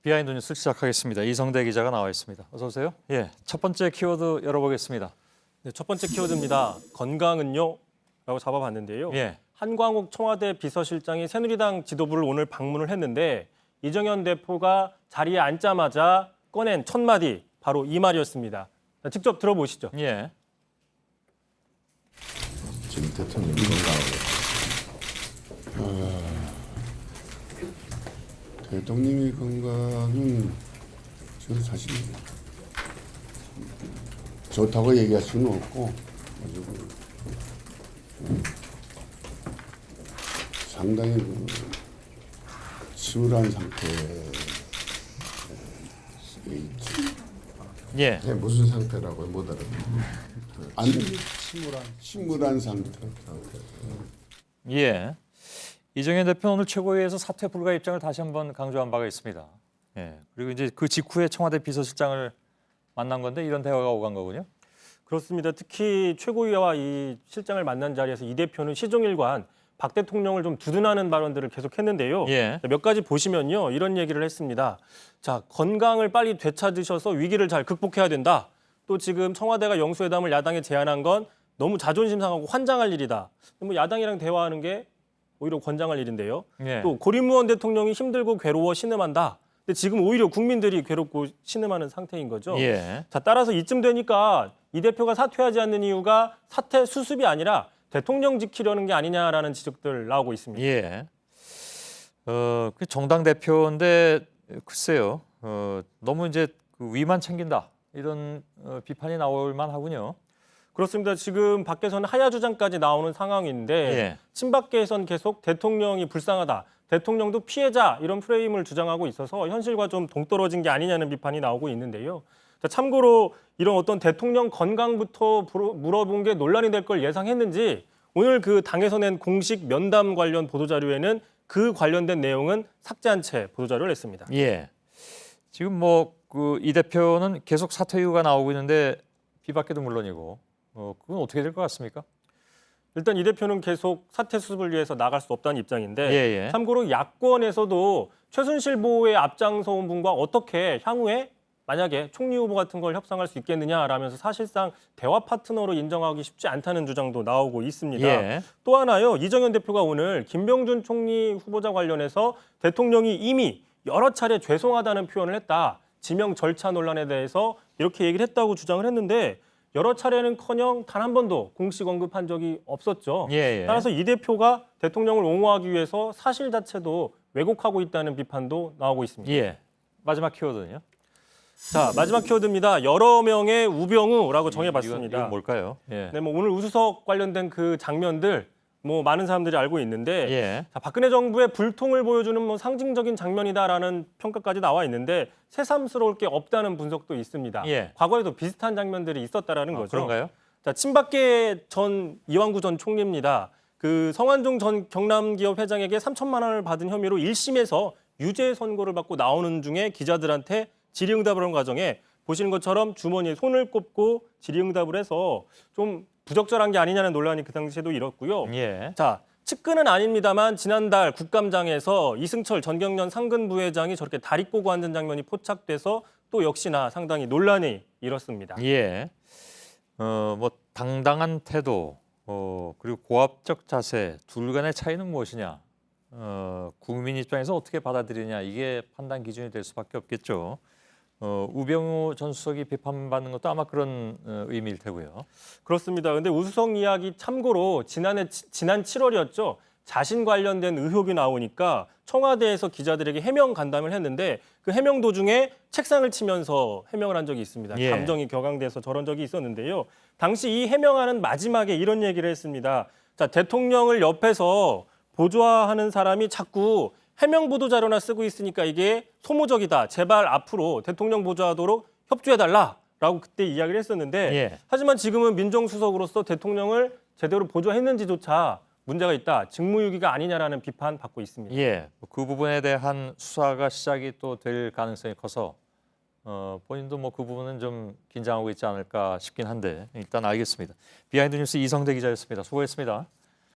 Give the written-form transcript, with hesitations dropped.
비하인드 뉴스 시작하겠습니다. 이성대 기자가 나와 있습니다. 어서 오세요. 예, 첫 번째 키워드 열어보겠습니다. 네, 첫 번째 키워드입니다. 건강은요? 라고 잡아봤는데요. 예. 한광욱 청와대 비서실장이 새누리당 지도부를 오늘 방문을 했는데 이정현 대표가 자리에 앉자마자 꺼낸 첫 마디 바로 이 말이었습니다. 직접 들어보시죠. 예. 지금 대통령이 건강하고 대통령의 건강은 저는 사실 좋다고 얘기할 수는 없고 아주 상당히 치밀한 상태에 있지. 예. 네, 무슨 상태라고요? 못 알아듣고. 안 침울한 상태. 예. 이정현 대표 오늘 최고위에서 사퇴 불가 입장을 다시 한번 강조한 바가 있습니다. 예. 그리고 이제 그 직후에 청와대 비서실장을 만난 건데 이런 대화가 오간 거군요. 그렇습니다. 특히 최고위와 이 실장을 만난 자리에서 이 대표는 시종일관 박 대통령을 좀 두둔하는 발언들을 계속했는데요. 예. 몇 가지 보시면요. 이런 얘기를 했습니다. 자, 건강을 빨리 되찾으셔서 위기를 잘 극복해야 된다. 또 지금 청와대가 영수회담을 야당에 제안한 건 너무 자존심 상하고 환장할 일이다. 뭐 야당이랑 대화하는 게 오히려 권장할 일인데요. 예. 또 고립무원 대통령이 힘들고 괴로워 신음한다. 근데 지금 오히려 국민들이 괴롭고 신음하는 상태인 거죠. 예. 자, 따라서 이쯤 되니까 이 대표가 사퇴하지 않는 이유가 사퇴 수습이 아니라 대통령 지키려는 게 아니냐라는 지적들 나오고 있습니다. 예. 그 정당 대표인데 글쎄요. 너무 이제 그 위만 챙긴다. 이런 비판이 나올 만하군요. 그렇습니다. 지금 밖에서는 하야 주장까지 나오는 상황인데 예. 친박계에선 계속 대통령이 불쌍하다. 대통령도 피해자 이런 프레임을 주장하고 있어서 현실과 좀 동떨어진 게 아니냐는 비판이 나오고 있는데요. 자, 참고로 이런 어떤 대통령 건강부터 물어본 게 논란이 될 걸 예상했는지 오늘 그 당에서 낸 공식 면담 관련 보도자료에는 그 관련된 내용은 삭제한 채 보도자료를 냈습니다. 예. 지금 뭐 그 이 대표는 계속 사퇴 이유가 나오고 있는데 비박계도 물론이고 그건 어떻게 될 것 같습니까? 일단 이 대표는 계속 사퇴 수습을 위해서 나갈 수 없다는 입장인데 예. 참고로 야권에서도 최순실 보호에 앞장서온 분과 어떻게 향후에 만약에 총리 후보 같은 걸 협상할 수 있겠느냐라면서 사실상 대화 파트너로 인정하기 쉽지 않다는 주장도 나오고 있습니다. 예. 또 하나요. 이정현 대표가 오늘 김병준 총리 후보자 관련해서 대통령이 이미 여러 차례 죄송하다는 표현을 했다. 지명 절차 논란에 대해서 이렇게 얘기를 했다고 주장을 했는데 여러 차례는커녕 단 한 번도 공식 언급한 적이 없었죠. 예. 따라서 이 대표가 대통령을 옹호하기 위해서 사실 자체도 왜곡하고 있다는 비판도 나오고 있습니다. 예. 마지막 키워드는요? 자, 마지막 키워드입니다. 여러 명의 우병우라고 정해봤습니다. 이건 뭘까요? 예. 네, 뭐 오늘 우수석 관련된 그 장면들 뭐 많은 사람들이 알고 있는데 예. 자, 박근혜 정부의 불통을 보여주는 뭐 상징적인 장면이다라는 평가까지 나와 있는데 새삼스러울 게 없다는 분석도 있습니다. 예. 과거에도 비슷한 장면들이 있었다라는 거죠. 그런가요? 자, 친박계 전 이완구 전 총리입니다. 그 성완종 전 경남기업 회장에게 3천만 원을 받은 혐의로 1심에서 유죄 선고를 받고 나오는 중에 기자들한테 질의응답을 한 과정에 보시는 것처럼 주머니에 손을 꼽고 질의응답을 해서 좀 부적절한 게 아니냐는 논란이 그 당시에도 일었고요. 예. 자, 측근은 아닙니다만 지난달 국감장에서 이승철 전경련 상근 부회장이 저렇게 다리 꼬고 앉은 장면이 포착돼서 또 역시나 상당히 논란이 일었습니다. 예. 뭐 당당한 태도, 그리고 고압적 자세 둘 간의 차이는 무엇이냐? 국민 입장에서 어떻게 받아들이냐 이게 판단 기준이 될 수밖에 없겠죠. 우병우 전 수석이 비판받는 것도 아마 그런 의미일 테고요. 그렇습니다. 근데 우수석 이야기 참고로 지난 7월이었죠. 자신 관련된 의혹이 나오니까 청와대에서 기자들에게 해명 간담을 했는데 그 해명 도중에 책상을 치면서 해명을 한 적이 있습니다. 예. 감정이 격앙돼서 저런 적이 있었는데요. 당시 이 해명하는 마지막에 이런 얘기를 했습니다. 자, 대통령을 옆에서 보좌하는 사람이 자꾸 해명 보도 자료나 쓰고 있으니까 이게 소모적이다. 제발 앞으로 대통령 보좌하도록 협조해달라라고 그때 이야기를 했었는데 예. 하지만 지금은 민정수석으로서 대통령을 제대로 보좌했는지조차 문제가 있다. 직무유기가 아니냐라는 비판 받고 있습니다. 예. 그 부분에 대한 수사가 시작이 또 될 가능성이 커서 본인도 뭐 그 부분은 좀 긴장하고 있지 않을까 싶긴 한데 일단 알겠습니다. 비하인드 뉴스 이성대 기자였습니다. 수고했습니다.